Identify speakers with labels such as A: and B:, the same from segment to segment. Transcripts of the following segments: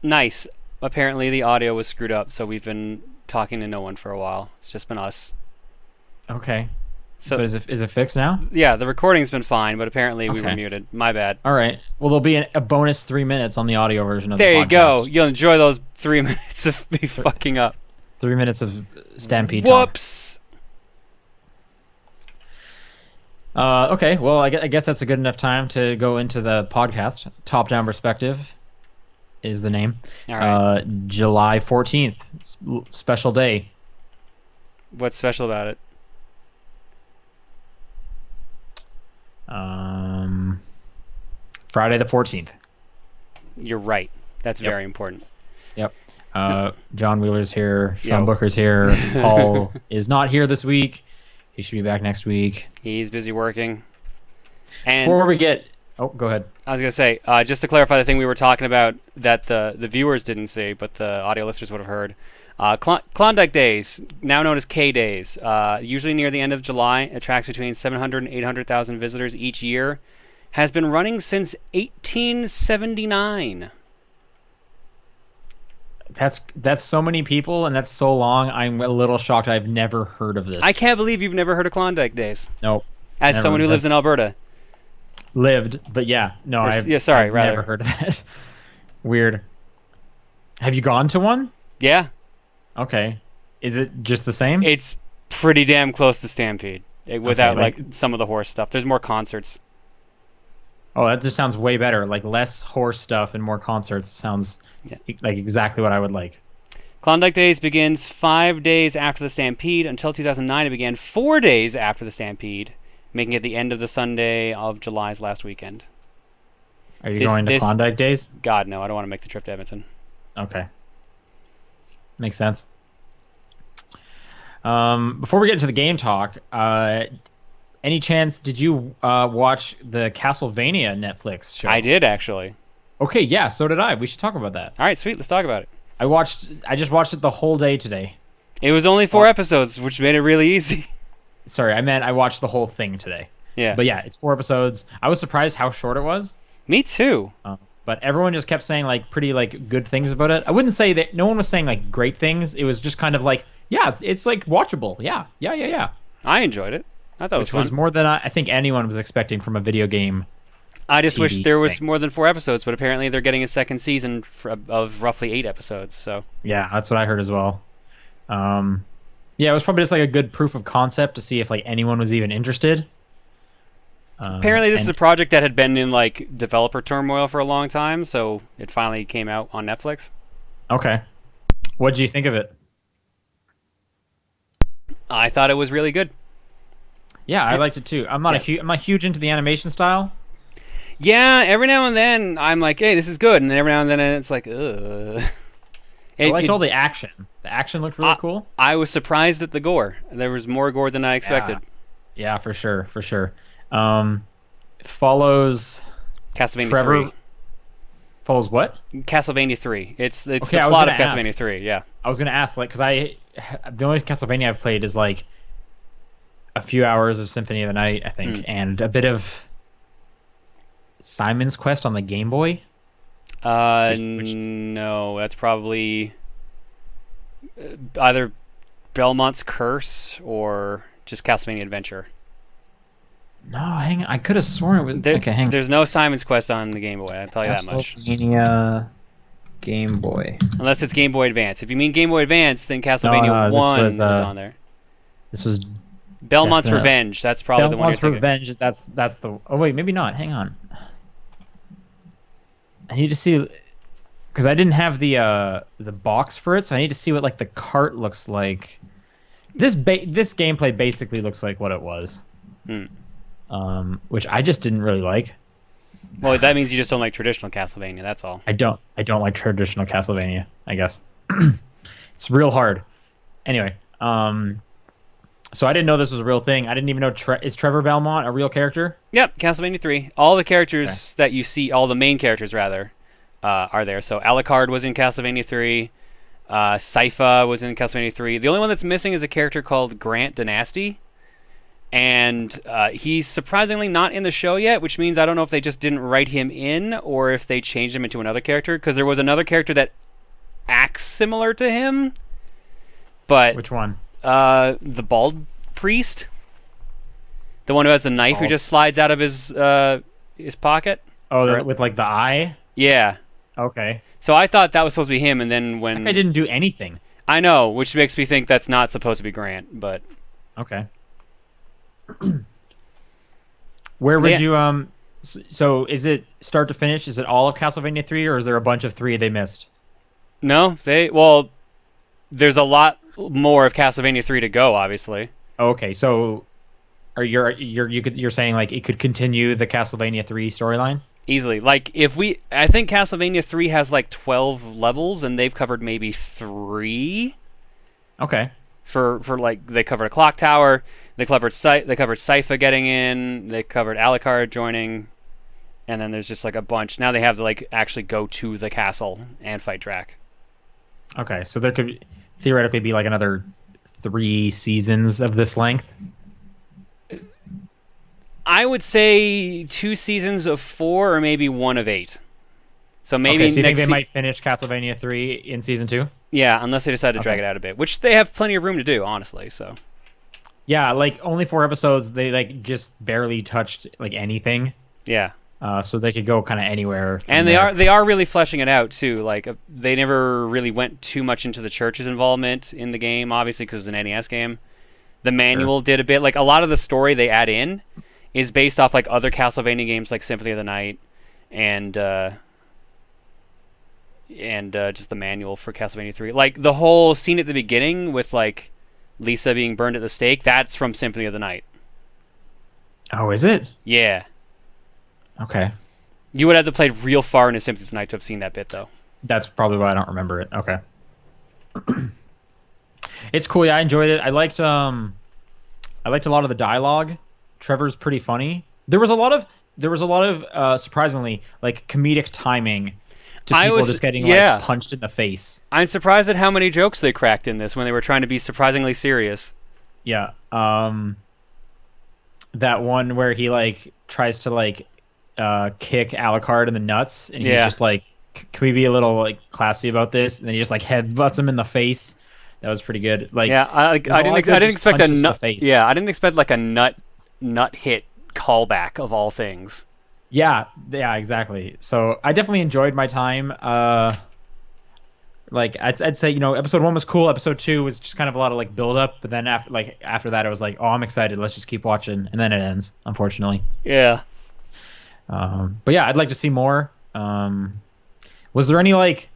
A: Nice. Apparently the audio was screwed up, so we've been talking to no one for a while. It's just been us.
B: Okay.
A: So
B: But is it fixed now?
A: yeah, the recording's been fine, but apparently we were
B: Okay.
A: muted. My bad.
B: All right. Well, there'll be a bonus 3 minutes on the audio version of the
A: There you go.
B: podcast.
A: You'll enjoy those 3 minutes of me
B: Th-
A: fucking up.
B: 3 minutes of Stampede talk.
A: Whoops.
B: Okay. Well, I guess that's a good enough time to go into the podcast. Top down perspective is the name.
A: All right.
B: July 14th, special day.
A: What's special about it?
B: Friday the 14th.
A: You're right. That's
B: Yep.
A: very important.
B: Yep. John Wheeler's here. Sean
A: Yo.
B: Booker's here. Paul is not here this week. He should be back next week.
A: He's busy working. And
B: Before we get... Oh, go ahead.
A: I was going to say, just to clarify the thing we were talking about that the viewers didn't see, but the audio listeners would have heard. Klondike Days, now known as K Days, usually near the end of July, attracts between 700 and 800,000 visitors each year, has been running since 1879.
B: That's so many people, and that's so long. I'm a little shocked. I've never heard of this.
A: I can't believe you've never heard of Klondike Days.
B: Nope.
A: As
B: Never.
A: someone who lives in
B: That's-
A: Alberta.
B: Lived, but yeah, no,
A: Or-
B: I've
A: yeah, sorry,
B: I've
A: rather.
B: never heard of that. Weird. Have you gone to one?
A: Yeah,
B: Okay. Is it just the same?
A: it's pretty damn close to Stampede, without
B: like-
A: like some of the horse stuff. There's more concerts.
B: Oh, that just sounds way better. Like less horse stuff and more concerts. Sounds
A: Yeah.
B: like exactly what I would like.
A: Klondike Days begins 5 days after the Stampede. Until 2009, it began 4 days after the Stampede, making it the end of the Sunday of July's last weekend.
B: Are you
A: This-
B: going to
A: this-
B: Klondike Days?
A: God, no, I don't want to make the trip to Edmonton.
B: Okay. Makes sense. Before we get into the game talk, any chance did you watch the Castlevania Netflix show?
A: I did, actually.
B: Okay, yeah, so did I. We should talk about that.
A: All right, sweet, let's talk about it.
B: I just watched it the whole day today.
A: It was only 4 episodes, which made it really easy.
B: Sorry, I meant I watched the whole thing today.
A: Yeah,
B: But yeah, it's 4 episodes. I was surprised how short it was.
A: me too.
B: But everyone just kept saying like pretty like good things about it. I wouldn't say that no one was saying like great things. It was just kind of like, yeah, it's like watchable. Yeah.
A: I enjoyed it. I thought it was
B: Which
A: fun.
B: was more than I think anyone was expecting from a video game.
A: I just wish
B: TV
A: there was
B: thing.
A: more than 4 episodes, but apparently they're getting a second season of roughly 8 episodes. So
B: Yeah, that's what I heard as well. Yeah, it was probably just like a good proof of concept to see if like anyone was even interested.
A: apparently this is a
B: and-
A: project that had been in like developer turmoil for a long time, so it finally came out on Netflix.
B: Okay. What did you think of it?
A: I thought it was really good.
B: Yeah, I liked it too. I'm not I'm not huge into the animation style.
A: Yeah, every now and then I'm like, hey, this is good, and then every now and then it's like, ugh.
B: I liked all the action. The action looked really cool.
A: I was surprised at the gore. There was more gore than I expected.
B: Yeah, for sure, for sure. Follows
A: Castlevania
B: Trevor.
A: 3.
B: Follows what?
A: Castlevania 3. It's
B: Okay,
A: the
B: I was
A: plot of
B: gonna ask.
A: Castlevania 3, yeah.
B: I was gonna ask, like, because the only Castlevania I've played is like a few hours of Symphony of the Night, I think, and a bit of Simon's Quest on the Game Boy. Which-
A: No, that's probably either Belmont's Curse or just Castlevania Adventure.
B: No, hang on. I could have sworn it was. Okay, hang on.
A: There's no Simon's Quest on the Game Boy, I'll tell you that much.
B: Castlevania Game Boy.
A: Unless it's Game Boy Advance. If you mean Game Boy Advance, then Castlevania
B: no, this
A: 1
B: was,
A: is on there.
B: This was
A: Belmont's
B: definite-
A: Revenge, that's probably the one
B: Belmont's
A: you're thinking.
B: Revenge. That's the. Oh wait, maybe not. Hang on. I need to see, because I didn't have the box for it, so I need to see what like the cart looks like. This gameplay basically looks like what it was, which I just didn't really like.
A: Well, that means you just don't like traditional Castlevania, that's all.
B: I don't like traditional Castlevania, I guess. It's real hard. Anyway, so I didn't know this was a real thing. I didn't even know is Trevor Belmont a real character?
A: Yep, Castlevania 3. All the characters that you see, all the main characters rather, are there. So Alucard was in Castlevania 3. Sypha was in Castlevania 3. The only one that's missing is a character called Grant Dynasty. And he's surprisingly not in the show yet, which means I don't know if they just didn't write him in or if they changed him into another character. Because there was another character that acts similar to him, but
B: Which one?
A: The bald priest, the one who has the knife, who just slides out of his pocket.
B: Oh, with like the eye.
A: Yeah.
B: Okay.
A: So I thought that was supposed to be him, and then when
B: That guy didn't do anything.
A: I know, which makes me think that's not supposed to be Grant, but
B: Okay. Where would you so is it start to finish? Is it all of Castlevania 3, or is there a bunch of 3 they missed?
A: no, there's a lot more of Castlevania 3 to go, obviously.
B: Okay, so are you're saying like it could continue the Castlevania 3 storyline?
A: Easily. Like I think Castlevania 3 has like 12 levels and they've covered maybe 3.
B: Okay.
A: For like they covered a clock tower, they covered Sypha getting in, they covered Alucard joining, and then there's just like a bunch. Now they have to like actually go to the castle and fight Drac.
B: Okay, so there could theoretically be like another 3 seasons of this length.
A: I would say 2 seasons of 4 or maybe 1 of 8. So maybe
B: Okay, so you think they might finish Castlevania 3 in season 2?
A: Yeah, unless they decide to drag it out a bit, which they have plenty of room to do, honestly. So
B: yeah, like only 4 episodes. They like just barely touched like anything.
A: yeah.
B: So they could go kind of anywhere.
A: And they are really fleshing it out too. Like they never really went too much into the church's involvement in the game, obviously because it was an NES game. The manual did a bit. Like a lot of the story they add in is based off like other Castlevania games, like Symphony of the Night, and just the manual for Castlevania 3. Like the whole scene at the beginning with like Lisa being burned at the stake. That's from Symphony of the Night.
B: Oh, is it?
A: Yeah.
B: Okay.
A: You would have to play real far into Symphony of the Night to have seen that bit, though.
B: That's probably why I don't remember it. Okay. It's cool. Yeah, I enjoyed it. I liked a lot of the dialogue. Trevor's pretty funny. There was a lot of surprisingly like comedic timing to people just getting like punched in the face.
A: I'm surprised at how many jokes they cracked in this when they were trying to be surprisingly serious.
B: Yeah. That one where he like tries to like kick Alucard in the nuts, and he's just like, "Can we be a little like classy about this?" And then he just like headbutts him in the face. That was pretty good. Like,
A: yeah, I didn't expect a nut face. Yeah, I didn't expect like a nut hit callback of all things.
B: Yeah, exactly. So I definitely enjoyed my time. Like I'd say, episode 1 was cool. Episode 2 was just kind of a lot of like build up, but then after that, I was like, oh, I'm excited. Let's just keep watching, and then it ends, unfortunately.
A: Yeah.
B: But yeah, I'd like to see more. Was there any like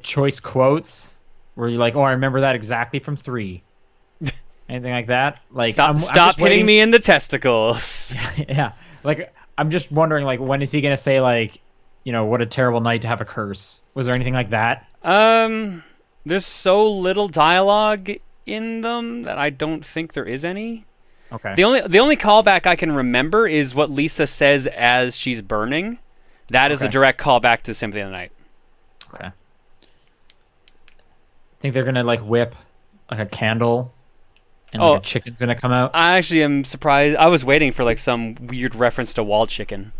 B: choice quotes where you're like, oh, I remember that exactly from 3? Anything like that? Like,
A: stop hitting me in the testicles.
B: Yeah. Like, I'm just wondering, like, when is he gonna say like, what a terrible night to have a curse? Was there anything like that?
A: There's so little dialogue in them that I don't think there is any.
B: Okay.
A: The only callback I can remember is what Lisa says as she's burning. That is a direct callback to Symphony of the Night.
B: Okay. Think they're gonna like whip like a candle, and like a chicken's gonna come out?
A: I actually am surprised. I was waiting for like some weird reference to wall chicken.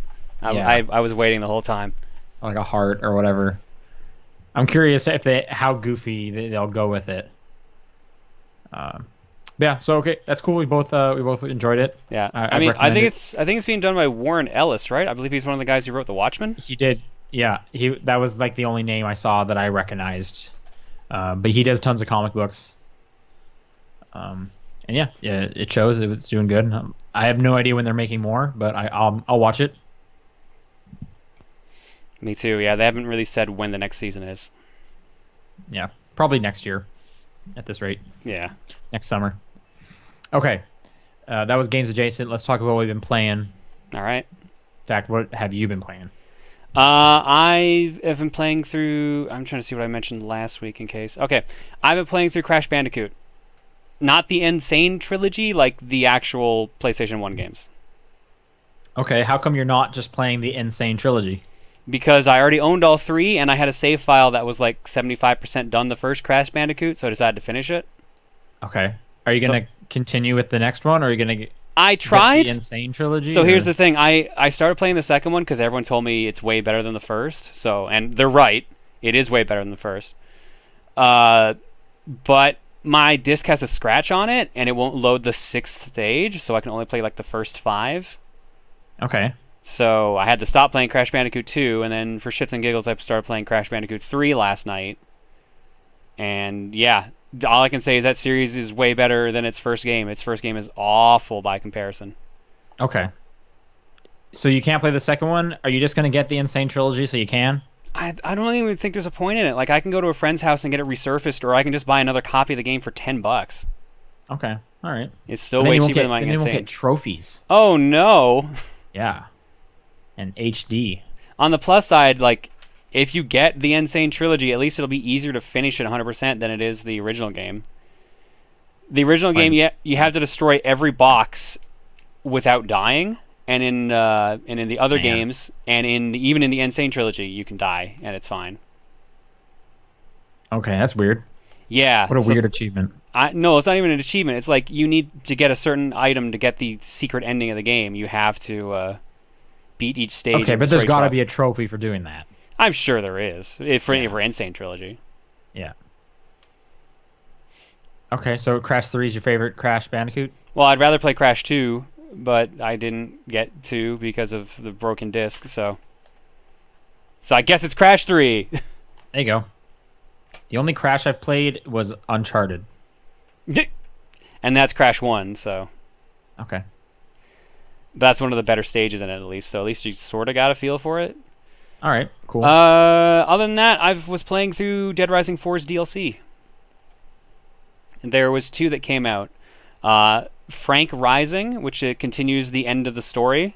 A: I was waiting the whole time.
B: Like a heart or whatever. I'm curious how goofy they'll go with it. Yeah, so okay, that's cool. We both enjoyed it.
A: Yeah, I think it's being done by Warren Ellis, right? I believe he's one of the guys who wrote The Watchmen.
B: He did. Yeah, that was like the only name I saw that I recognized. But he does tons of comic books. And yeah, it shows. It's doing good. I have no idea when they're making more, but I'll watch it.
A: Me too. Yeah, they haven't really said when the next season is.
B: Yeah, probably next year, at this rate.
A: Yeah,
B: next summer. Okay, that was games adjacent. Let's talk about what we've been playing.
A: All right.
B: In fact, what have you been playing?
A: I have been playing through. I'm trying to see what I mentioned last week in case. Okay, I've been playing through Crash Bandicoot, not the Insane trilogy, like the actual PlayStation 1 games.
B: Okay, how come you're not just playing the Insane trilogy?
A: Because I already owned all 3, and I had a save file that was like 75% done the first Crash Bandicoot, so I decided to finish it.
B: Okay. Are you gonna continue with the next one, or are you gonna get
A: I
B: the
A: tried.
B: Insane trilogy?
A: So here's
B: Or?
A: the thing. I started playing the second one because everyone told me it's way better than the first. So, and they're right. It is way better than the first. Uh, but my disc has a scratch on it, and it won't load the sixth stage, so I can only play like the first five.
B: Okay.
A: So I had to stop playing Crash Bandicoot 2, and then for shits and giggles, I started playing Crash Bandicoot 3 last night. And yeah, all I can say is that series is way better than its first game. Its first game is awful by comparison.
B: Okay. So you can't play the second one? Are you just gonna get the Insane trilogy so you can?
A: I don't even think there's a point in it. Like, I can go to a friend's house and get it resurfaced, or I can just buy another copy of the game for $10.
B: Okay. All right.
A: It's still
B: But then
A: way
B: you won't
A: cheaper
B: get,
A: than buying
B: then you won't
A: Insane.
B: get trophies.
A: Oh no!
B: Yeah. And HD.
A: On the plus side, like, if you get the Insane trilogy, at least it'll be easier to finish it 100% than it is the original game. The original game, you have to destroy every box without dying, and in the other
B: Man.
A: games, and even in the Insane trilogy, you can die and it's fine.
B: Okay, that's weird.
A: Yeah.
B: What a
A: so
B: weird achievement.
A: No, it's not even an achievement. It's like you need to get a certain item to get the secret ending of the game. You have to beat each stage.
B: Okay,
A: and
B: but there's
A: destroy
B: got to
A: 12.
B: be a trophy for doing that.
A: I'm sure there is for Insane trilogy.
B: Yeah. Okay, so Crash 3 is your favorite Crash Bandicoot?
A: Well, I'd rather play Crash 2, but I didn't get to because of the broken disc. So I guess it's Crash 3.
B: There you go. The only Crash I've played was Uncharted.
A: And that's Crash 1. So
B: Okay.
A: that's one of the better stages in it, at least. So at least you sort of got a feel for it.
B: All right, cool.
A: Other than that, I was playing through Dead Rising 4's DLC. There was 2 that came out. Frank Rising, which continues the end of the story.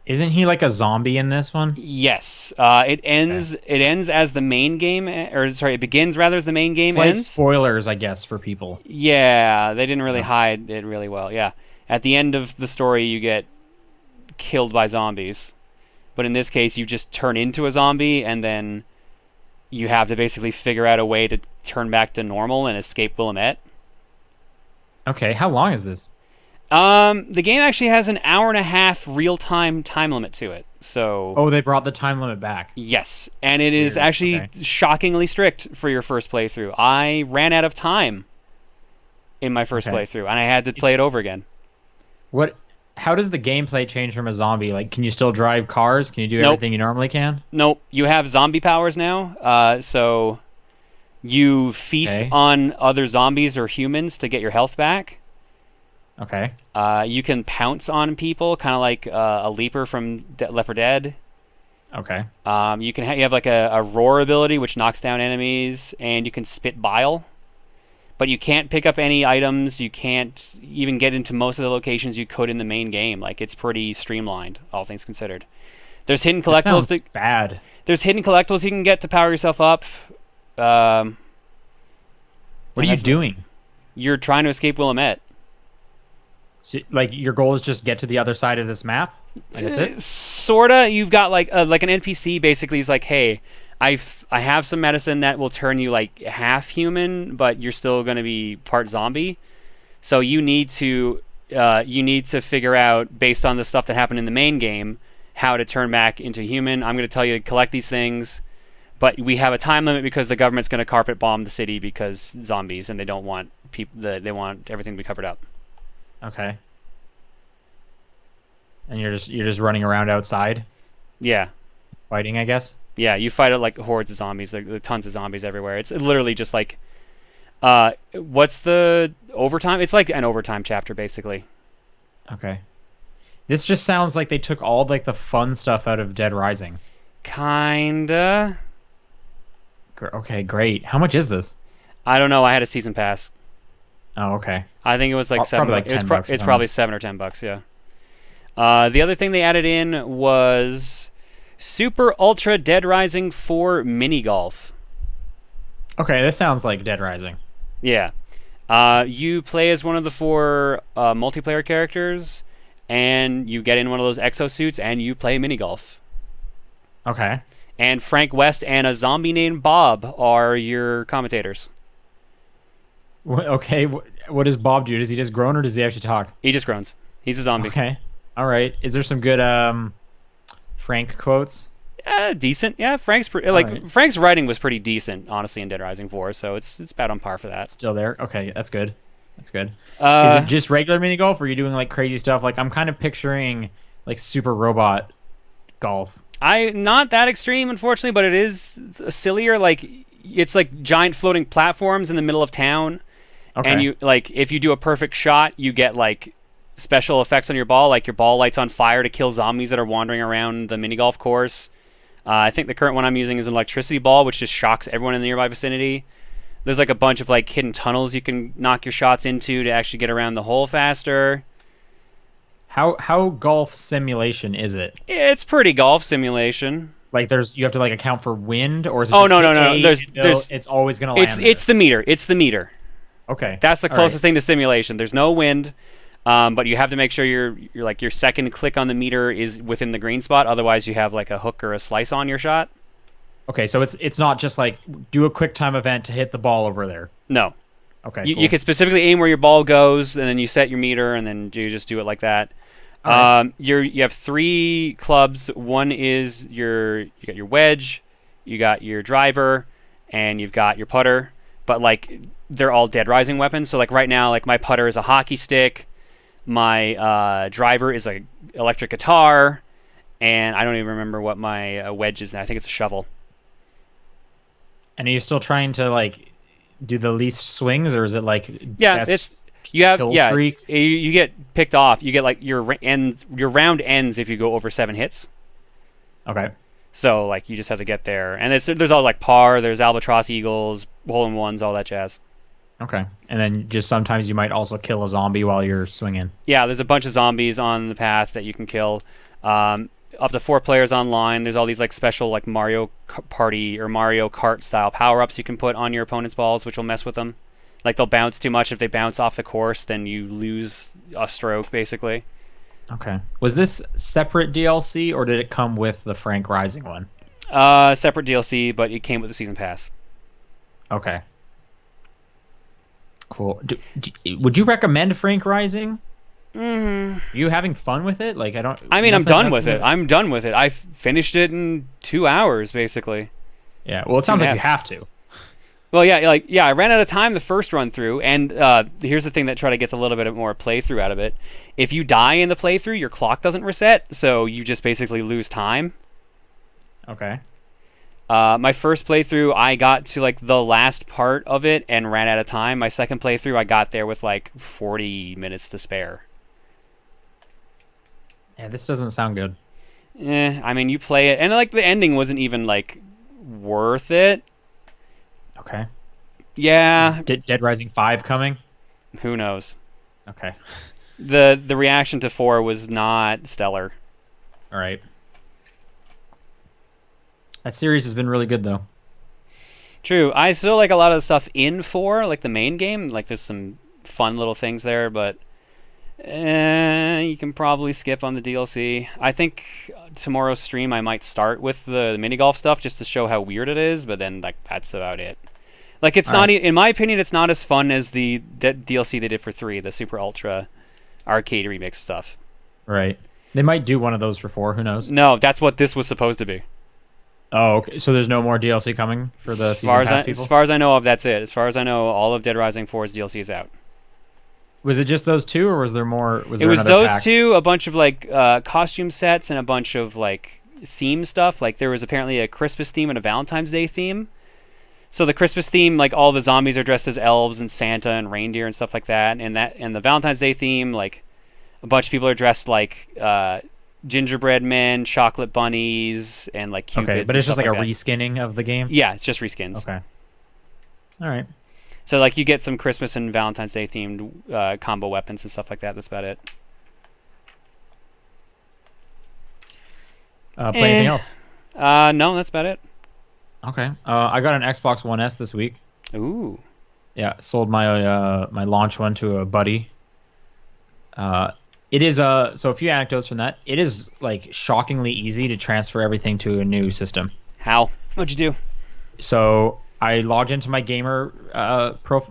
B: Isn't he like a zombie in this one?
A: Yes. It ends. Okay. It ends as the main game, it begins rather as the main game
B: Slight
A: ends.
B: Spoilers, I guess, for people.
A: Yeah, they didn't really hide it really well. Yeah, at the end of the story, you get killed by zombies, but in this case, you just turn into a zombie, and then you have to basically figure out a way to turn back to normal and escape Willamette.
B: Okay, how long is this?
A: The game actually has an hour and a half real-time time limit to it. So.
B: Oh, they brought the time limit back.
A: Yes, and it is actually shockingly strict for your first playthrough. I ran out of time in my first playthrough, and I had to play it over again.
B: What? How does the gameplay change from a zombie? Like, can you still drive cars? Can you do everything you normally can?
A: Nope. You have zombie powers now, so you feast on other zombies or humans to get your health back.
B: Okay.
A: You can pounce on people, kind of like a leaper from Left 4 Dead.
B: Okay.
A: You have like a roar ability, which knocks down enemies, and you can spit bile. But you can't pick up any items. You can't even get into most of the locations you could in the main game. Like, it's pretty streamlined, all things considered. There's hidden collectibles.
B: That sounds bad.
A: There's hidden collectibles you can get to power yourself up.
B: What are you doing?
A: You're trying to escape Willamette.
B: So, like, your goal is just get to the other side of this map? Like, that's it?
A: Sorta. You've got like an NPC basically is like, hey, I have some medicine that will turn you like half human, but you're still going to be part zombie. So you need to figure out, based on the stuff that happened in the main game, how to turn back into human. I'm going to tell you to collect these things, but we have a time limit because the government's going to carpet bomb the city because zombies, and they don't want they want everything to be covered up.
B: Okay. And you're just running around outside?
A: Yeah.
B: Fighting, I guess?
A: Yeah, you fight like hordes of zombies. There are tons of zombies everywhere. It's literally just like, what's the overtime? It's like an overtime chapter, basically.
B: Okay. This just sounds like they took all like the fun stuff out of Dead Rising.
A: Kinda.
B: Okay, great. How much is this?
A: I don't know. I had a season pass.
B: Oh, okay.
A: I think it was like $7.
B: Like $10
A: it's probably $7 or $10. Yeah. The other thing they added in was Super Ultra Dead Rising 4 Mini Golf.
B: Okay, this sounds like Dead Rising.
A: Yeah. You play as one of the 4 multiplayer characters, and you get in one of those exosuits, and you play mini golf.
B: Okay.
A: And Frank West and a zombie named Bob are your commentators.
B: Okay, What does Bob do? Does he just groan or does he actually talk?
A: He just groans. He's a zombie.
B: Okay. All right. Is there some good Frank quotes?
A: Decent. Yeah,
B: right.
A: Frank's writing was pretty decent, honestly, in Dead Rising 4, so it's about on par for that.
B: Still there? Okay, that's good. That's good. Is
A: Uh,
B: it just regular mini golf, or are you doing like crazy stuff? Like I'm kind of picturing like super robot golf.
A: I not that extreme, unfortunately, but it is sillier. Like it's like giant floating platforms in the middle of town,
B: Okay.
A: and you like if you do a perfect shot, you get like special effects on your ball, like your ball lights on fire to kill zombies that are wandering around the mini golf course. I think the current one I'm using is an electricity ball, which just shocks everyone in the nearby vicinity. There's like a bunch of like hidden tunnels you can knock your shots into to actually get around the hole faster.
B: How golf simulation is it?
A: It's pretty golf simulation.
B: Like you have to like account for wind, or is it
A: Oh
B: just
A: no
B: hit
A: no no!
B: A
A: There's
B: it's always gonna land
A: it's the meter. It's the meter.
B: Okay.
A: That's the
B: All
A: closest
B: right.
A: thing to simulation. There's no wind, but you have to make sure you're like your second click on the meter is within the green spot. Otherwise, you have like a hook or a slice on your shot.
B: Okay, so it's not just like do a quick time event to hit the ball over there.
A: No,
B: Okay,
A: you
B: cool.
A: you can specifically aim where your ball goes, and then you set your meter, and then you just do it like that.
B: All right.
A: You have three clubs. One is you got your wedge, you got your driver, and you've got your putter. But like they're all Dead Rising weapons. So like right now, like my putter is a hockey stick, my driver is a electric guitar, and I don't even remember what my wedge is now. I think it's a shovel.
B: And are you still trying to like do the least swings, or is it like
A: Yeah,
B: best
A: it's you have
B: kill
A: yeah.
B: streak?
A: You get picked off. You get like your round ends if you go over 7 hits.
B: Okay.
A: So like you just have to get there, and there's all like par, there's albatross eagles, hole in ones, all that jazz.
B: Okay. And then just sometimes you might also kill a zombie while you're swinging.
A: Yeah, there's a bunch of zombies on the path that you can kill. Up to 4 players online. There's all these like special like Mario Party or Mario Kart style power ups you can put on your opponent's balls, which will mess with them. Like they'll bounce too much. If they bounce off the course, then you lose a stroke basically.
B: Okay. Was this separate DLC or did it come with the Frank Rising one?
A: Separate DLC, but it came with the season pass.
B: Okay. Cool. Would you recommend Frank Rising?
A: Mm-hmm.
B: Are you having fun with it? Like
A: I mean, I'm
B: nothing-
A: done with it.
B: nothing-
A: I'm done with it. I finished it in 2 hours basically.
B: Yeah. Well, it sounds like
A: Yeah.
B: you have to.
A: Well, yeah, I ran out of time the first run through, and here's the thing that try to gets a little bit more playthrough out of it. If you die in the playthrough, your clock doesn't reset, so you just basically lose time.
B: Okay.
A: My first playthrough, I got to like the last part of it and ran out of time. My second playthrough, I got there with like 40 minutes to spare.
B: Yeah, this doesn't sound good.
A: I mean, you play it, and like the ending wasn't even like worth it.
B: Okay.
A: Yeah,
B: Is Dead Rising 5 coming?
A: who knows?
B: Okay.
A: The reaction to 4 was not stellar.
B: All right. That series has been really good though.
A: True. I still like a lot of the stuff in 4, like the main game. Like there's some fun little things there, but you can probably skip on the DLC. I think tomorrow's stream I might start with the mini golf stuff just to show how weird it is, but then like that's about it. Like it's
B: All
A: not,
B: right.
A: in my opinion, it's not as fun as the DLC they did for 3, the Super Ultra arcade remix stuff.
B: Right. They might do one of those for 4. Who knows?
A: No, that's what this was supposed to be.
B: Oh, okay. So there's no more DLC coming for the season pass people?
A: As far as I know of, that's it. As far as I know, all of Dead Rising 4's DLC is out.
B: Was it just those 2, or was there more?
A: It was those 2, a bunch of like costume sets, and a bunch of like theme stuff. Like there was apparently a Christmas theme and a Valentine's Day theme. So the Christmas theme, like all the zombies are dressed as elves and Santa and reindeer and stuff like that. And the Valentine's Day theme, like a bunch of people are dressed like gingerbread men, chocolate bunnies, and like cupids.
B: Okay, but it's just like a
A: that.
B: reskinning of the game.
A: Yeah, it's just reskins.
B: Okay. All right.
A: So like you get some Christmas and Valentine's Day themed combo weapons and stuff like that. That's about it.
B: Play anything else?
A: No, that's about it.
B: Okay. I got an Xbox One S this week.
A: Ooh.
B: Yeah, sold my my launch one to a buddy. It is so a few anecdotes from that. It is like shockingly easy to transfer everything to a new system.
A: How? What'd you do?
B: So I logged into my gamer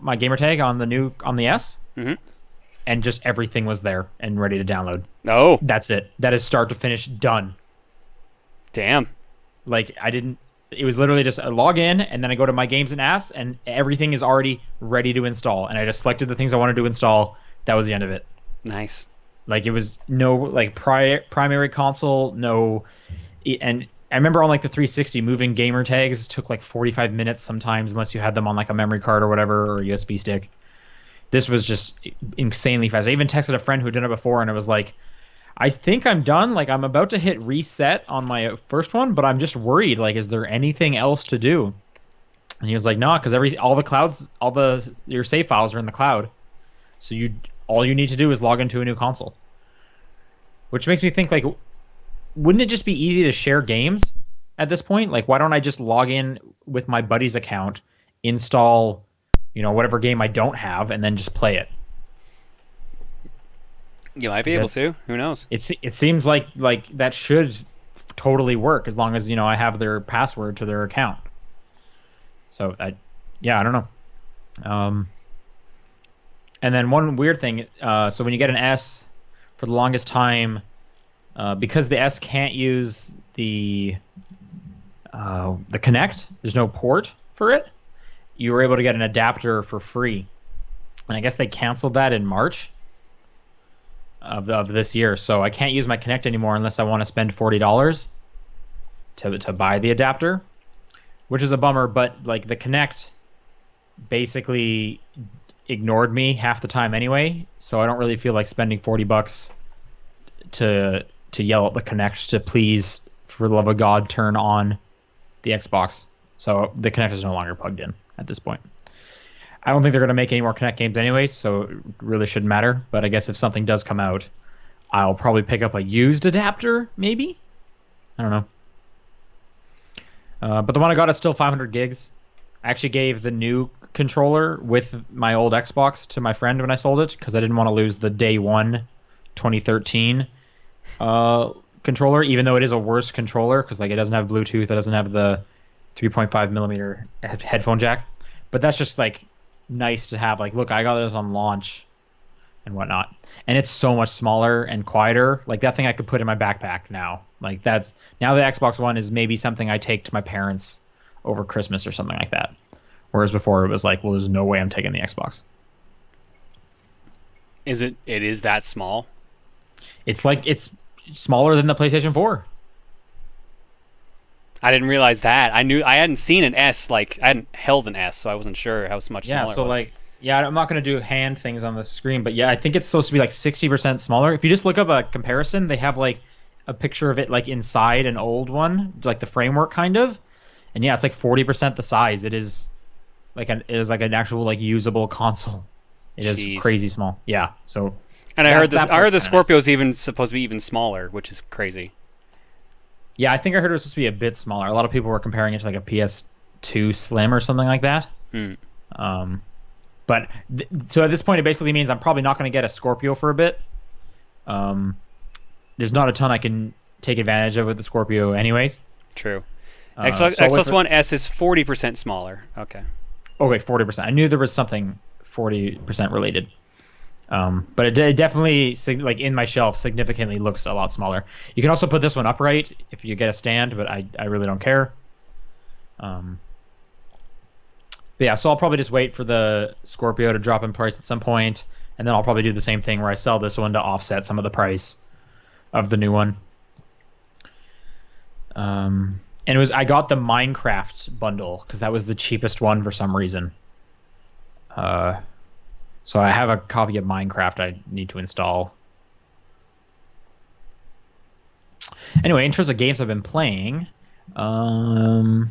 B: my gamer tag on the S,
A: Mm-hmm.
B: and just everything was there and ready to download.
A: Oh,
B: That's it. That is start to finish done.
A: damn.
B: Like I didn't. It was literally just a log in, and then I go to my games and apps, and everything is already ready to install. And I just selected the things I wanted to install. That was the end of it.
A: Nice.
B: Like it was no like primary console, no. And I remember on like the 360, moving gamer tags took like 45 minutes sometimes, unless you had them on like a memory card or whatever or a USB stick. This was just insanely fast. I even texted a friend who did it before, and it was like, I think I'm done. Like I'm about to hit reset on my first one, but I'm just worried. Like, is there anything else to do? And he was like, no, because all the clouds, your save files are in the cloud. So all you need to do is log into a new console. Which makes me think like, wouldn't it just be easy to share games at this point? Like, why don't I just log in with my buddy's account, install, whatever game I don't have, and then just play it?
A: You might be able to. Who knows?
B: It seems like that should totally work as long as I have their password to their account. So I don't know. And then one weird thing. So when you get an S, for the longest time, because the S can't use the Kinect, there's no port for it. You were able to get an adapter for free, and I guess they canceled that in March of this year. So I can't use my Kinect anymore unless I want to spend $40 to buy the adapter, which is a bummer. But like the Kinect basically ignored me half the time anyway, so I don't really feel like spending $40 to yell at the Kinect to please, for the love of God, turn on the Xbox. So the Kinect is no longer plugged in at this point. I don't think they're going to make any more Kinect games anyway, so it really shouldn't matter. But I guess if something does come out, I'll probably pick up a used adapter, maybe? I don't know. But the one I got is still 500 gigs. I actually gave the new controller with my old Xbox to my friend when I sold it, because I didn't want to lose the day one 2013 controller, even though it is a worse controller, because like it doesn't have Bluetooth, it doesn't have the 3.5 millimeter headphone jack. But that's just like nice to have. Like, look, I got this on launch and whatnot, and it's so much smaller and quieter. Like that thing I could put in my backpack now. Like now the Xbox One is maybe something I take to my parents over Christmas or something like that. Whereas before it was like, well, there's no way I'm taking the Xbox.
A: It is that small?
B: It's like it's smaller than the PlayStation 4.
A: I didn't realize that. I hadn't seen an S, like I hadn't held an S, so I wasn't sure how much smaller
B: So
A: it was.
B: like, I'm not going to do hand things on the screen, but yeah, I think it's supposed to be like 60% smaller. If you just look up a comparison, they have like a picture of it like inside an old one, like the framework kind of. And yeah, it's like 40% the size. It is like an actual like usable console. It
A: Jeez.
B: is crazy small. Yeah. So
A: And I heard the
B: part's kinda
A: Scorpio's even supposed to be even smaller, which is crazy.
B: Yeah, I think I heard it was supposed to be a bit smaller. A lot of people were comparing it to like a PS2 Slim or something like that. But so at this point, it basically means I'm probably not going to get a Scorpio for a bit. There's not a ton I can take advantage of with the Scorpio, anyways.
A: True.
B: So
A: Xbox One S is 40% smaller. Okay.
B: Okay, 40%. I knew there was something 40% related. But it definitely, like in my shelf, significantly looks a lot smaller. You can also put this one upright if you get a stand, but I really don't care. But yeah, so I'll probably just wait for the Scorpio to drop in price at some point, and then I'll probably do the same thing where I sell this one to offset some of the price of the new one. And I got the Minecraft bundle because that was the cheapest one for some reason. So I have a copy of Minecraft I need to install. Anyway, in terms of games I've been playing, I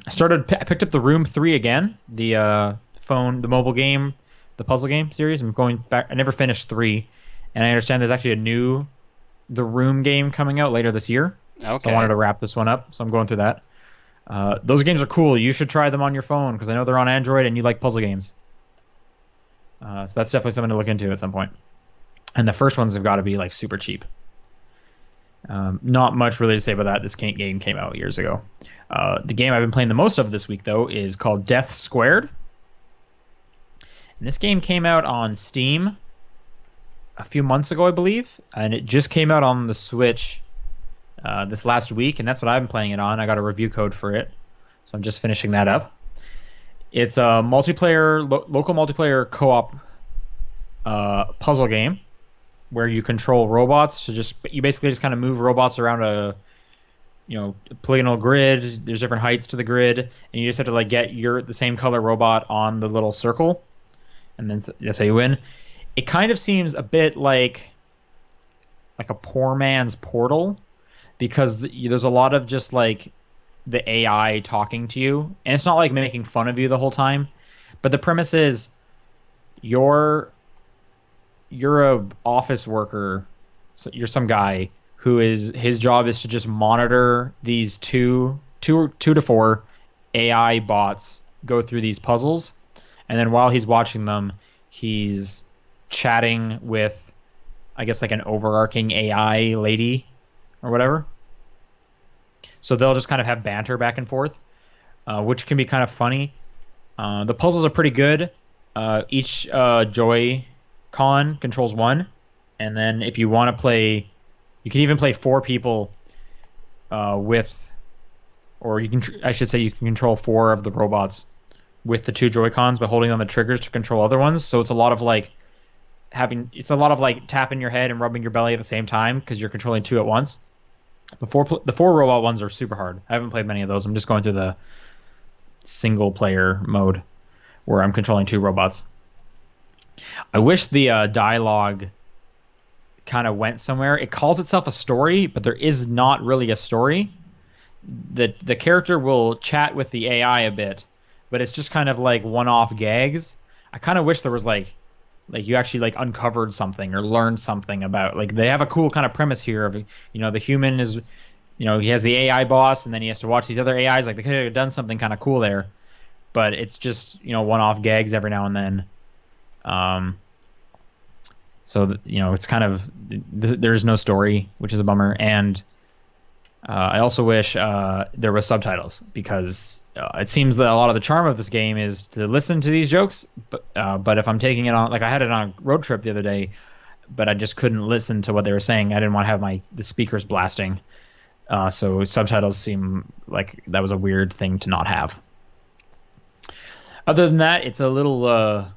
B: picked up the Room 3 again, the mobile game, the puzzle game series. I'm going back. I never finished 3, and I understand there's actually the Room game coming out later this year.
A: Okay.
B: So I wanted to wrap this one up, so I'm going through that. Those games are cool. You should try them on your phone because I know they're on Android and you like puzzle games. So that's definitely something to look into at some point. And the first ones have got to be like super cheap. Not much really to say about that. This game came out years ago. The game I've been playing the most of this week, though, is called Death Squared. And this game came out on Steam a few months ago, I believe, and it just came out on the Switch this last week, and that's what I've been playing it on. I got a review code for it, so I'm just finishing that up. It's a multiplayer, local multiplayer co-op puzzle game where you control robots. So you basically just kind of move robots around a polygonal grid. There's different heights to the grid, and you just have to like get the same color robot on the little circle, and then that's how you win. It kind of seems a bit like a poor man's Portal, because there's a lot of just like the AI talking to you, and it's not like making fun of you the whole time, but the premise is you're a office worker, so you're some guy his job is to just monitor these two to four AI bots go through these puzzles, and then while he's watching them, he's chatting with, I guess, like an overarching AI lady or whatever. So they'll just kind of have banter back and forth, which can be kind of funny. The puzzles are pretty good. Each Joy-Con controls one, and then if you want to play, you can even play four people or you can, I should say, you can control four of the robots with the two Joy-Cons by holding on the triggers to control other ones. So it's a lot of like tapping your head and rubbing your belly at the same time because you're controlling two at once. The four robot ones are super hard. I haven't played many of those. I'm just going through the single player mode where I'm controlling two robots. I wish the dialogue kind of went somewhere. It calls itself a story, but there is not really a story. The character will chat with the AI a bit, but it's just kind of like one-off gags. I kind of wish there was like you actually like uncovered something or learned something about, like, they have a cool kind of premise here of, the human is, he has the AI boss, and then he has to watch these other AIs. Like, they could have done something kind of cool there, but it's just, one-off gags every now and then. So it's kind of, there's no story, which is a bummer. And I also wish there was subtitles, because it seems that a lot of the charm of this game is to listen to these jokes. But if I'm taking it on, like I had it on a road trip the other day, but I just couldn't listen to what they were saying. I didn't want to have the speakers blasting. So subtitles seem like that was a weird thing to not have. Other than that, it's a little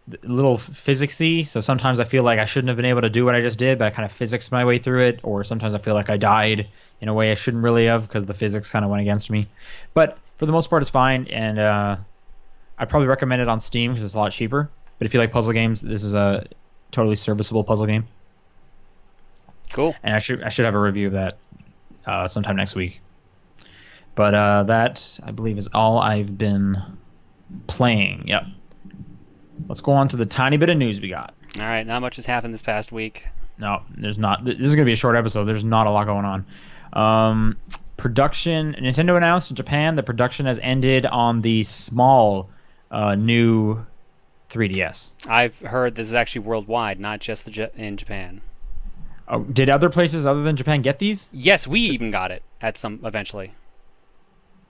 B: physicsy. So sometimes I feel like I shouldn't have been able to do what I just did, but I kind of physics my way through it. Or sometimes I feel like I died in a way I shouldn't really have, because the physics kind of went against me. But for the most part, it's fine. And I'd probably recommend it on Steam because it's a lot cheaper. But if you like puzzle games, this is a totally serviceable puzzle game.
A: Cool.
B: And I should have a review of that sometime next week. But that, I believe, is all I've been playing. Yep. Let's go on to the tiny bit of news we got.
A: All right, not much has happened this past week.
B: No, there's not. This is going to be a short episode. There's not a lot going on. Nintendo announced in Japan that production has ended on the small new 3DS.
A: I've heard this is actually worldwide, not just in Japan.
B: Oh, did other places other than Japan get these?
A: Yes, we even got it eventually.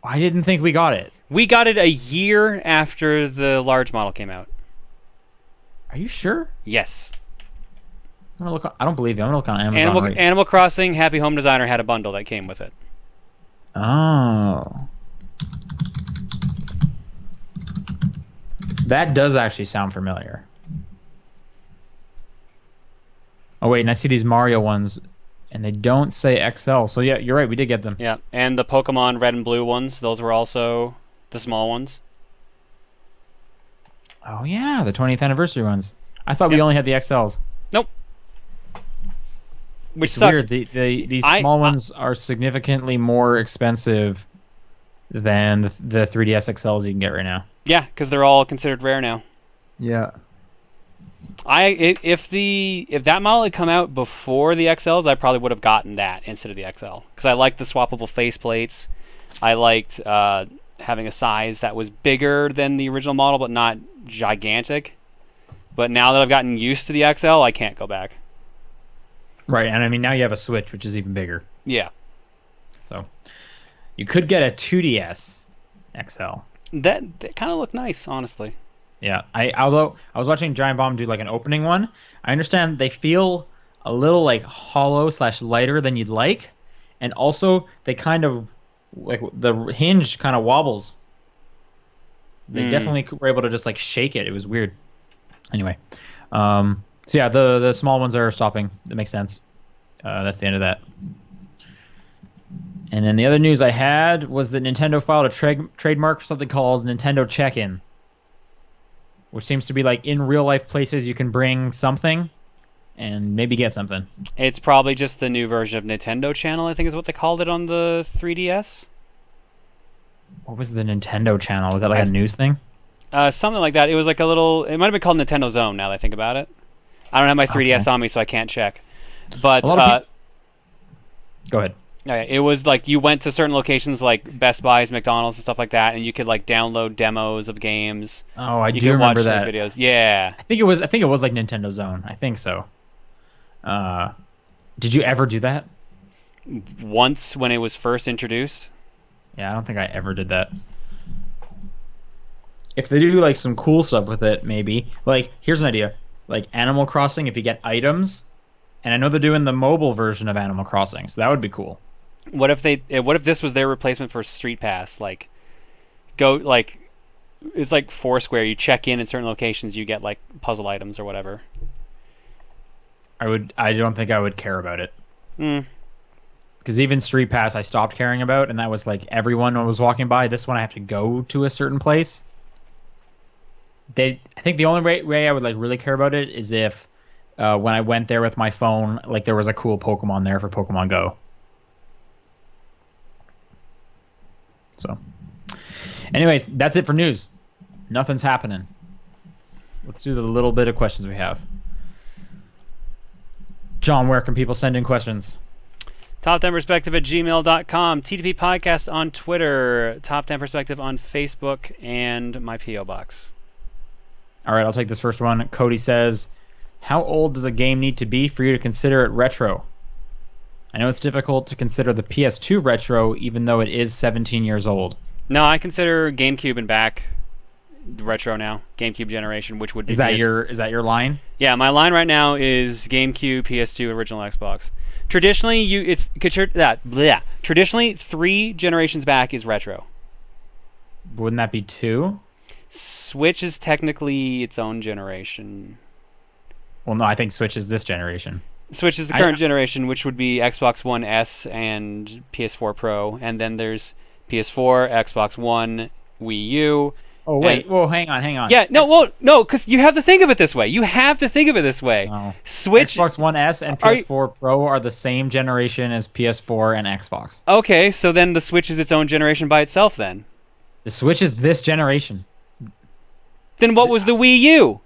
B: I didn't think we got it.
A: We got it a year after the large model came out.
B: Are you sure?
A: Yes.
B: I'm gonna look. I don't believe you. I'm gonna look on Amazon.
A: Animal Crossing Happy Home Designer had a bundle that came with it.
B: Oh. That does actually sound familiar. Oh wait, and I see these Mario ones, and they don't say XL. So yeah, you're right. We did get them.
A: Yeah, and the Pokemon Red and Blue ones. Those were also the small ones.
B: Oh yeah, the 20th anniversary ones. I thought we only had the XLs.
A: Nope. Which
B: it's
A: sucks.
B: Weird. These small ones are significantly more expensive than the 3DS XLs you can get right now.
A: Yeah, because they're all considered rare now.
B: Yeah.
A: If that model had come out before the XLs, I probably would have gotten that instead of the XL, because I liked the swappable faceplates. I liked having a size that was bigger than the original model, but not gigantic. But now that I've gotten used to the XL, I can't go back.
B: Right, and I mean, now you have a Switch, which is even bigger.
A: Yeah.
B: So you could get a 2DS XL.
A: That kind of looked nice, honestly.
B: Yeah. Although I was watching Giant Bomb do like an opening one, I understand they feel a little like hollow slash lighter than you'd like, and also they kind of like the hinge kind of wobbles. They
A: Hmm.
B: definitely were able to just like shake it. It was weird. Anyway, so yeah, the small ones are stopping. That makes sense. That's the end of that. And then the other news I had was that Nintendo filed a trademark for something called Nintendo Check-in, which seems to be like in real life places you can bring something and maybe get something.
A: It's probably just the new version of Nintendo Channel, I think is what they called it on the 3DS.
B: What was the Nintendo channel? Was that like
A: I
B: a news thing?
A: Something like that. It was like a little. It might have been called Nintendo Zone. Now that I think about it, I don't have my 3DS
B: Okay.
A: on me, so I can't check. But
B: A lot of people. Go ahead.
A: it was like you went to certain locations like Best Buys, McDonald's, and stuff like that, and you could like download demos of games.
B: Oh, I
A: You
B: do
A: could watch
B: remember
A: like,
B: that.
A: videos. Yeah.
B: I think it was. I think it was like Nintendo Zone. I think so. Uh, did you ever do that?
A: Once when it was first introduced.
B: Yeah, I don't think I ever did that. If they do like some cool stuff with it, maybe. Like, here's an idea. Like Animal Crossing, if you get items, and I know they're doing the mobile version of Animal Crossing, so that would be cool.
A: What if they? What if this was their replacement for Street Pass? Like, go like, it's like Foursquare. You check in certain locations, you get like puzzle items or whatever.
B: I would. I don't think I would care about it.
A: Hmm.
B: Because even Street Pass, I stopped caring about, and that was like everyone was walking by. This one, I have to go to a certain place. I think the only way I would like really care about it is if when I went there with my phone, like there was a cool Pokemon there for Pokemon Go. So, anyways, that's it for news. Nothing's happening. Let's do the little bit of questions we have. John, where can people send in questions?
A: Top10perspective at gmail.com. TTP Podcast on Twitter. Top 10 Perspective on Facebook. And my P.O. Box.
B: All right, I'll take this first one. Cody says, how old does a game need to be for you to consider it retro? I know it's difficult to consider the PS2 retro, even though it is 17 years old.
A: No, I consider GameCube and back retro now. GameCube generation, which would be
B: Is that your line?
A: Yeah, my line right now is GameCube, PS2, original Xbox. Traditionally, Traditionally, 3 generations back is retro.
B: Wouldn't that be 2?
A: Switch is technically its own generation.
B: Well, no, I think Switch is this generation.
A: Switch is the current generation, which would be Xbox One S and PS4 Pro, and then there's PS4, Xbox One, Wii U.
B: Oh wait, well, hang on.
A: Yeah, no, because you have to think of it this way.
B: No.
A: Switch.
B: Xbox One S and PS4 Pro are the same generation as PS4 and Xbox.
A: Okay, so then the Switch is its own generation by itself. Then
B: The Switch is this generation.
A: what was the Wii U?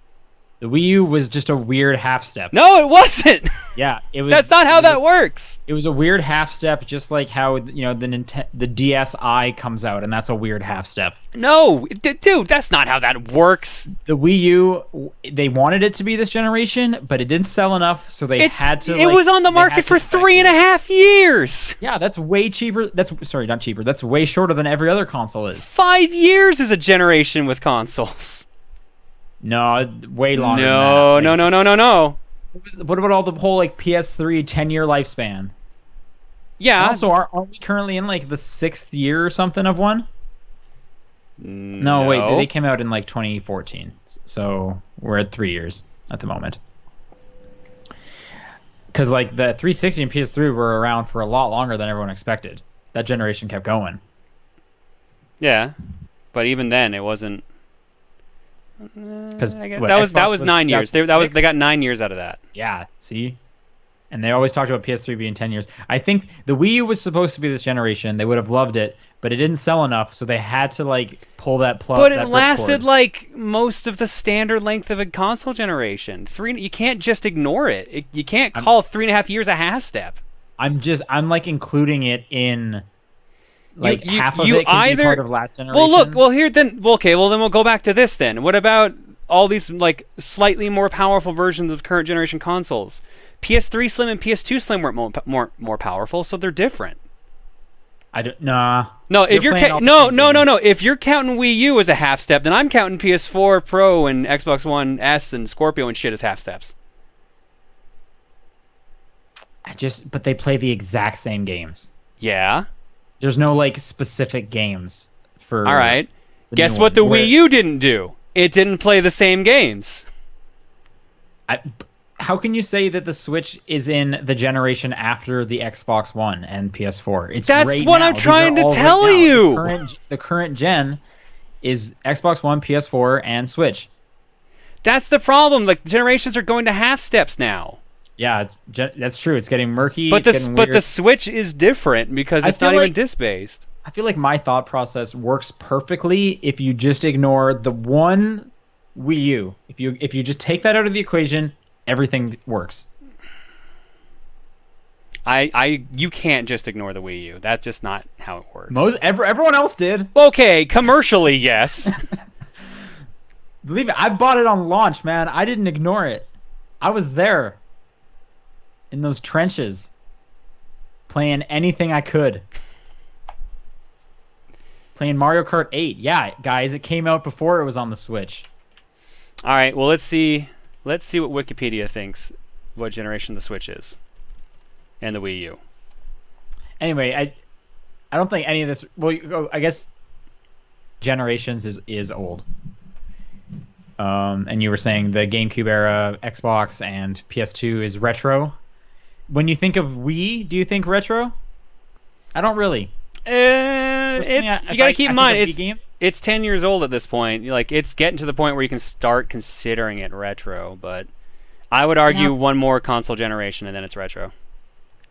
B: The Wii U was just a weird half step.
A: No, it wasn't.
B: Yeah, it was.
A: That's not how that works.
B: It was a weird half step, just like how the DSi comes out, and that's a weird half step.
A: No, dude, that's not how that works.
B: The Wii U, they wanted it to be this generation, but it didn't sell enough, so they had to.
A: It was on the market for 3.5 years.
B: Yeah, that's way cheaper. Not cheaper. That's way shorter than every other console is.
A: 5 years is a generation with consoles.
B: No, way longer.
A: No.
B: What about all the whole like PS3 10-year lifespan?
A: Yeah.
B: And also, aren't we currently in like the 6th year or something of one? No, wait, they came out in like 2014, so we're at 3 years at the moment. Because like the 360 and PS3 were around for a lot longer than everyone expected. That generation kept going.
A: Yeah, but even then, it wasn't.
B: Because
A: that was 9 years. They got 9 years out of that.
B: Yeah, see? And they always talked about PS3 being 10 years. I think the Wii U was supposed to be this generation. They would have loved it, but it didn't sell enough, so they had to like pull that plug.
A: But it lasted like most of the standard length of a console generation. You can't just ignore it. You can't call 3.5 years a half step.
B: I'm like including it in like half of it can be part of last generation.
A: Then we'll go back to this then. What about all these like slightly more powerful versions of current generation consoles? PS3 Slim and PS2 Slim weren't more powerful, so they're different.
B: I don't. Nah.
A: No, if
B: They're
A: you're
B: playing all the
A: no,
B: same
A: no, no,
B: games.
A: no. If you're counting Wii U as a half step, then I'm counting PS4 Pro and Xbox One S and Scorpio and shit as half steps.
B: But they play the exact same games.
A: Yeah.
B: There's no like specific games for.
A: All right.
B: The
A: Guess
B: new
A: what
B: one.
A: the Wii U didn't do? It didn't play the same games.
B: How can you say that the Switch is in the generation after the Xbox One and PS4?
A: That's
B: right
A: what
B: now.
A: I'm
B: These
A: trying
B: are
A: to
B: all
A: tell
B: right now.
A: you.
B: The current gen is Xbox One, PS4, and Switch.
A: That's the problem. Like generations are going to half steps now.
B: Yeah, that's true. It's getting murky.
A: But
B: it's getting weird.
A: the Switch is different because it's not even disc based.
B: I feel like my thought process works perfectly if you just ignore the one Wii U. If you just take that out of the equation, everything works.
A: You can't just ignore the Wii U. That's just not how it works.
B: Everyone else did.
A: Okay, commercially, yes.
B: Believe me, I bought it on launch, man. I didn't ignore it. I was there in those trenches playing anything I could. Playing Mario Kart 8. Yeah, guys, it came out before it was on the Switch.
A: All right, well, let's see what Wikipedia thinks what generation the Switch is and the Wii U.
B: Anyway, I don't think any of this. Well, I guess generations is old. And you were saying the GameCube era, Xbox, and PS2 is retro. When you think of Wii, do you think retro? I don't really.
A: You gotta keep in mind it's 10 years old at this point. Like it's getting to the point where you can start considering it retro. But I would argue one more console generation and then it's retro.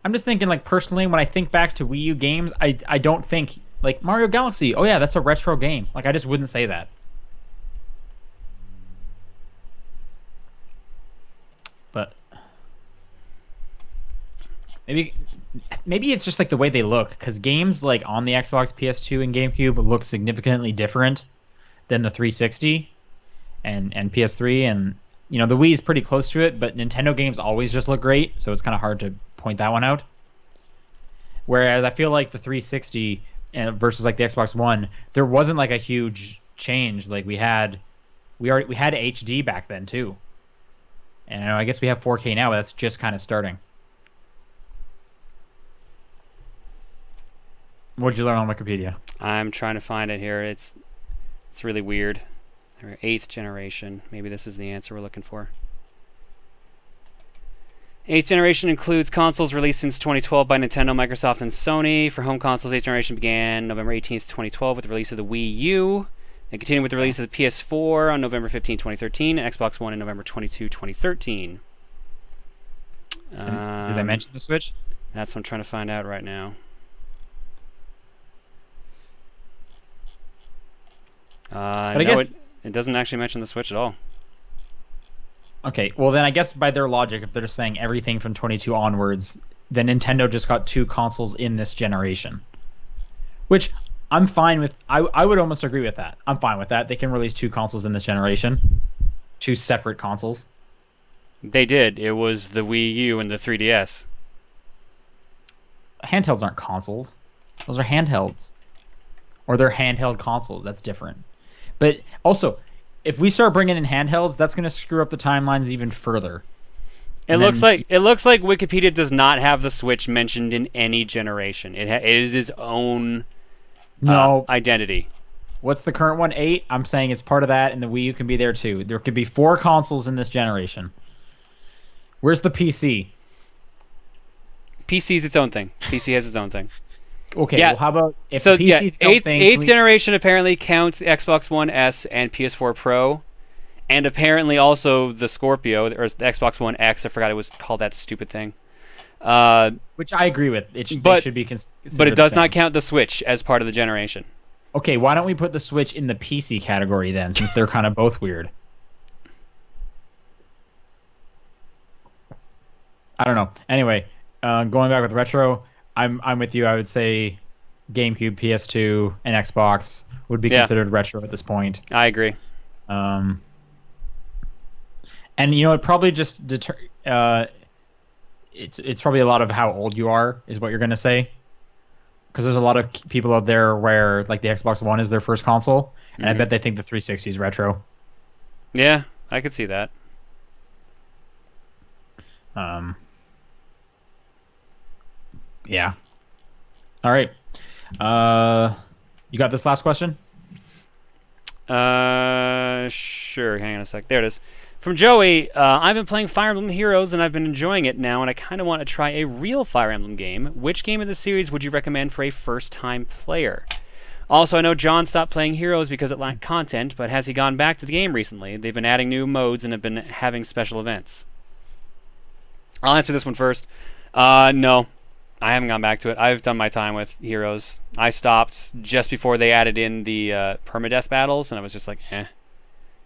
B: I'm just thinking, like, personally, when I think back to Wii U games, I don't think like Mario Galaxy. Oh yeah, that's a retro game. Like I just wouldn't say that. But maybe it's just like the way they look, because games like on the Xbox, PS2, and GameCube look significantly different than the 360 and PS3, and you know the Wii is pretty close to it, but Nintendo games always just look great, so it's kind of hard to point that one out. Whereas I feel like the 360 versus like the Xbox One, there wasn't like a huge change. Like we had HD back then too. And I guess we have 4K now, but that's just kind of starting. What did you learn on Wikipedia?
A: I'm trying to find it here. It's really weird. 8th generation. Maybe this is the answer we're looking for. 8th generation includes consoles released since 2012 by Nintendo, Microsoft, and Sony. For home consoles, 8th generation began November 18th, 2012 with the release of the Wii U. And continued with the release of the PS4 on November 15, 2013, and Xbox One in November 22, 2013.
B: Did they mention the Switch?
A: That's what I'm trying to find out right now. But I guess it doesn't actually mention the Switch at all.
B: Okay, well then I guess by their logic, if they're just saying everything from 22 onwards, then Nintendo just got 2 consoles in this generation. Which I'm fine with. I would almost agree with that. I'm fine with that. They can release 2 consoles in this generation. 2 separate consoles.
A: They did. It was the Wii U and the 3DS.
B: Handhelds aren't consoles. Those are handhelds. Or they're handheld consoles. That's different. But also, if we start bringing in handhelds, that's going to screw up the timelines even further.
A: It looks like Wikipedia does not have the Switch mentioned in any generation. It is its own identity.
B: What's the current one? 8? I'm saying it's part of that, and the Wii U can be there too. There could be 4 consoles in this generation. Where's the PC?
A: PC is its own thing. PC has its own thing.
B: Okay, well, how about if
A: so,
B: the PC is its own thing?
A: 8th generation apparently counts the Xbox One S and PS4 Pro, and apparently also the Scorpio, or the Xbox One X. I forgot it was called that stupid thing.
B: Which I agree with. They should be considered.
A: But it does not count the Switch as part of the generation.
B: Okay, why don't we put the Switch in the PC category then, since they're kind of both weird? I don't know. Anyway, going back with retro, I'm with you. I would say GameCube, PS2, and Xbox would be considered retro at this point.
A: I agree.
B: And you know, it probably just it's probably a lot of how old you are is what you're gonna say. because there's a lot of people out there where like the Xbox One is their first console, and I
A: Mhm.
B: bet they think the 360 is retro.
A: Yeah, I could see that.
B: Um, yeah. All right. You got this last question?
A: Sure. Hang on a sec. There it is. From Joey, I've been playing Fire Emblem Heroes and I've been enjoying it now, and I kind of want to try a real Fire Emblem game. Which game of the series would you recommend for a first-time player? Also, I know John stopped playing Heroes because it lacked content, but has he gone back to the game recently? They've been adding new modes and have been having special events. I'll answer this one first. No, I haven't gone back to it. I've done my time with Heroes. I stopped just before they added in the permadeath battles, and I was just like,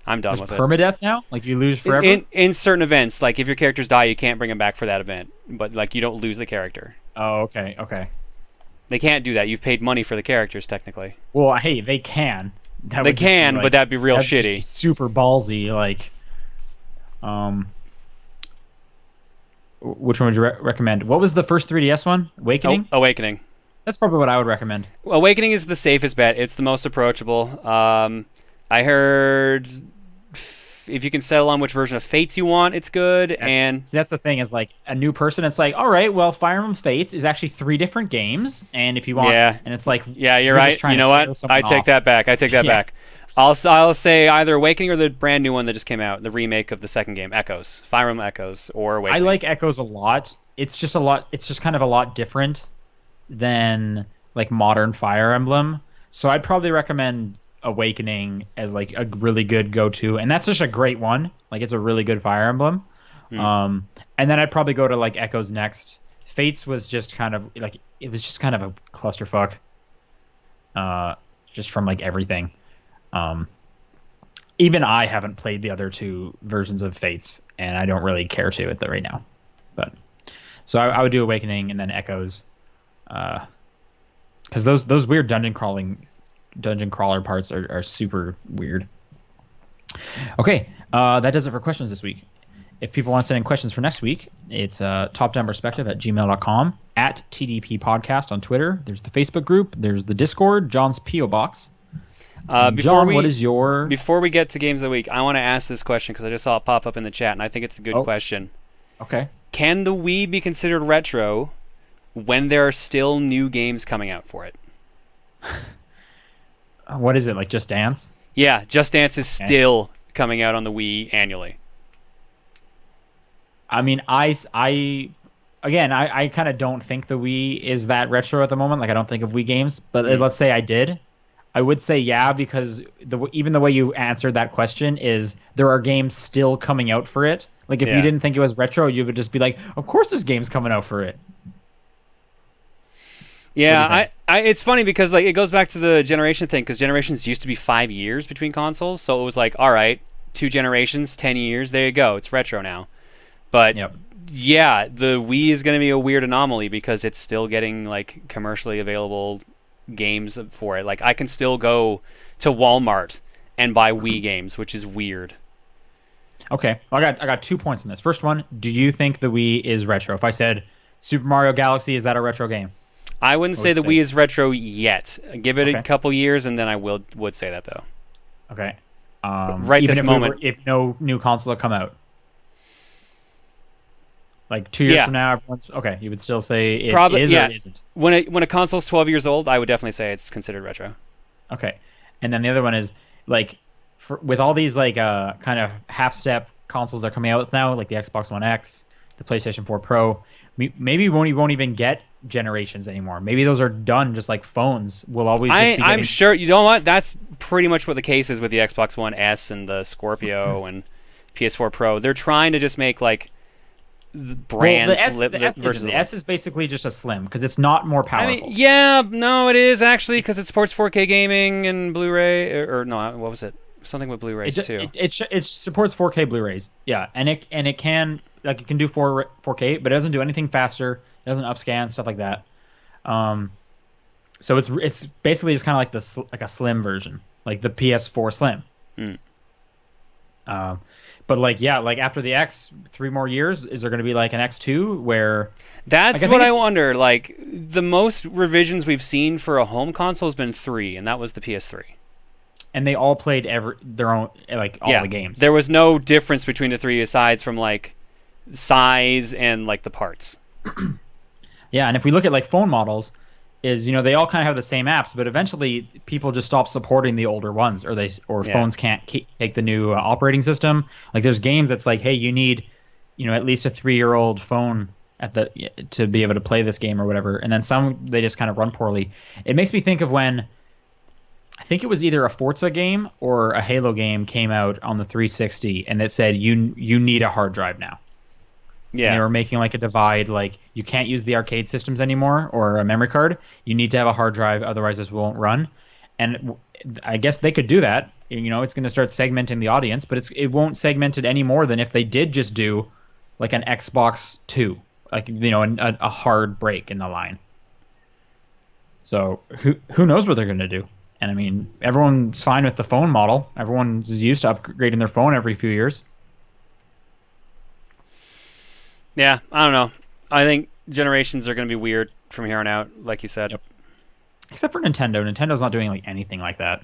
A: I'm done
B: There's
A: with it.
B: permadeath now? Like you lose forever?
A: In certain events, like if your characters die, you can't bring them back for that event, but like you don't lose the character.
B: Oh, okay, okay.
A: They can't do that. You've paid money for the characters, technically.
B: Well, hey, they can. That
A: They
B: would just be,
A: can,
B: like,
A: but that'd be real
B: that'd just
A: shitty.
B: be super ballsy. Like, which one would you recommend? What was the first 3DS one? Awakening?
A: Awakening.
B: That's probably what I would recommend.
A: Awakening is the safest bet. It's the most approachable. I heard if you can settle on which version of Fates you want, it's good. And
B: See, that's the thing is like a new person. It's like, all right, well, Fire Emblem Fates is actually 3 different games, and if you want,
A: Yeah.
B: and it's like,
A: yeah, you're
B: you're
A: right.
B: just trying
A: You
B: to
A: know
B: scare
A: what?
B: someone
A: I take
B: off.
A: that back. I take that
B: Yeah.
A: back. I'll say either Awakening or the brand new one that just came out, the remake of the second game, Echoes, Fire Emblem Echoes, or
B: I
A: Awakening.
B: like Echoes a lot. It's just a lot. It's just kind of a lot different than like modern Fire Emblem. So I'd probably recommend Awakening as like a really good go-to, and that's just a great one. Like it's a really good Fire Emblem. And then I'd probably go to like Echoes next. Fates was just kind of like it was just kind of a clusterfuck. Just from like everything. Even I haven't played the other 2 versions of Fates, and I don't really care to at the right now. But so I would do Awakening and then Echoes, because those weird dungeon crawler parts are super weird. Okay, that does it for questions this week. If people want to send in questions for next week, it's topdownperspective@gmail.com, at TDP Podcast on Twitter. There's the Facebook group. There's the Discord. John's P.O. Box. John, what is your...
A: Before we get to games of the week, I want to ask this question because I just saw it pop up in the chat, and I think it's a good question.
B: Okay.
A: Can the Wii be considered retro when there are still new games coming out for it?
B: What is it, like Just Dance?
A: Yeah, Just Dance is still coming out on the Wii annually.
B: I mean, I kind of don't think the Wii is that retro at the moment. Like, I don't think of Wii games. But let's say I did. I would say yeah, because even the way you answered that question is there are games still coming out for it. Like, if you didn't think it was retro, you would just be like, of course there's games coming out for it.
A: Yeah, it's funny because like it goes back to the generation thing, because generations used to be 5 years between consoles, so it was like, all right, 2 generations, 10 years, there you go, it's retro now. But yeah, the Wii is going to be a weird anomaly because it's still getting like commercially available games for it. Like I can still go to Walmart and buy Wii games, which is weird.
B: Okay, well, I got 2 points on this. First one, do you think the Wii is retro? If I said Super Mario Galaxy, is that a retro game?
A: I wouldn't say the Wii is retro yet. Give it a couple years, and then I would say that though.
B: Okay.
A: Right
B: even
A: this moment,
B: if no new console had come out, like 2 years from now, everyone's okay. You would still say it is or it isn't.
A: When a console's 12 years old, I would definitely say it's considered retro.
B: Okay, and then the other one is like, with all these like kind of half-step consoles that are coming out with now, like the Xbox One X, the PlayStation 4 Pro. Maybe we won't even get generations anymore. Maybe those are done just like phones. We'll always just be getting...
A: I'm sure, you know what? That's pretty much what the case is with the Xbox One S and the Scorpio and PS4 Pro. They're trying to just make like brands.
B: Well, the S is basically just a Slim because it's not more powerful.
A: I mean, yeah, no, it is actually because it supports 4K gaming and Blu-ray or no, what was it? Something with Blu-rays too.
B: It supports 4K Blu-rays. Yeah, and it can like it can do 4K, but it doesn't do anything faster. It doesn't upscan stuff like that. So it's basically just kind of like a slim version, like the PS4 Slim. But like, yeah, like after the X, 3 more years, is there going to be like an X2 where?
A: That's
B: Like, I
A: what
B: think
A: I
B: it's
A: wonder. Like the most revisions we've seen for a home console has been 3, and that was the PS3.
B: and they all played their own like all
A: Yeah,
B: the games.
A: there was no difference between the three aside from like size and like the parts.
B: Yeah, and if we look at like phone models, is they all kind of have the same apps, but eventually people just stop supporting the older ones, or
A: Yeah,
B: phones can't take the new operating system. Like there's games that's like, hey, you need at least a 3-year-old phone at the to be able to play this game or whatever, and then some they just kind of run poorly. It makes me think of when I think it was either a Forza game or a Halo game came out on the 360, and it said you need a hard drive now. And they
A: yeah.
B: were making like a divide, like you can't use the arcade systems anymore or a memory card. You need to have a hard drive, otherwise this won't run. And I guess they could do that. It's going to start segmenting the audience, but it won't segment it any more than if they did just do like an Xbox 2, like a hard break in the line. So who knows what they're going to do? And I mean, everyone's fine with the phone model. Everyone's used to upgrading their phone every few years.
A: Yeah, I don't know. I think generations are going to be weird from here on out, like you said.
B: Yep. Except for Nintendo. Nintendo's not doing like anything like that.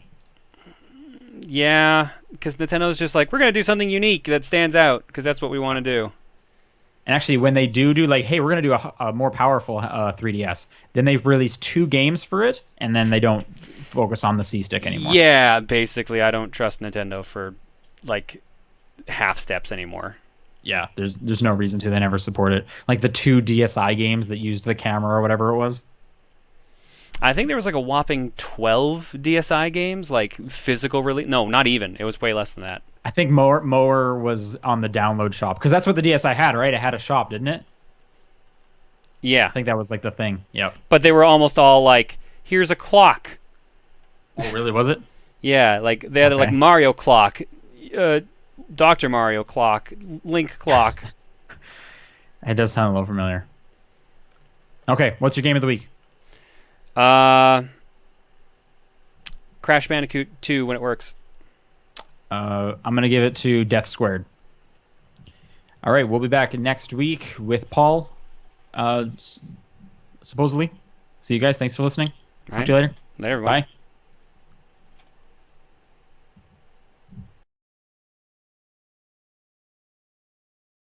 A: Yeah, because Nintendo's just like, we're going to do something unique that stands out, because that's what we want to do.
B: And actually, when they do like, hey, we're gonna do a more powerful 3DS, then they release 2 games for it, and then they don't focus on the C stick anymore.
A: Yeah, basically, I don't trust Nintendo for like half steps anymore.
B: Yeah, there's no reason to. They never support it. Like the 2 DSi games that used the camera or whatever it was.
A: I think there was like a whopping 12 DSi games, like physical release. No, not even. It was way less than that.
B: I think Mower was on the download shop because that's what the DSi had, right? It had a shop, didn't it?
A: Yeah,
B: I think that was like the thing. Yep.
A: but they were almost all like, here's a clock.
B: Oh, really? Was it?
A: Yeah, like they had like
B: Okay.
A: Mario clock, Dr. Mario clock, Link clock.
B: It does sound a little familiar. Okay, what's your game of the week?
A: uh, Crash Bandicoot 2 when it works.
B: I'm gonna give it to Death Squared. All right, we'll be back next week with Paul. Supposedly. See you guys. Thanks for listening.
A: All
B: Talk
A: right,
B: to you later.
A: later, everyone.
B: Bye.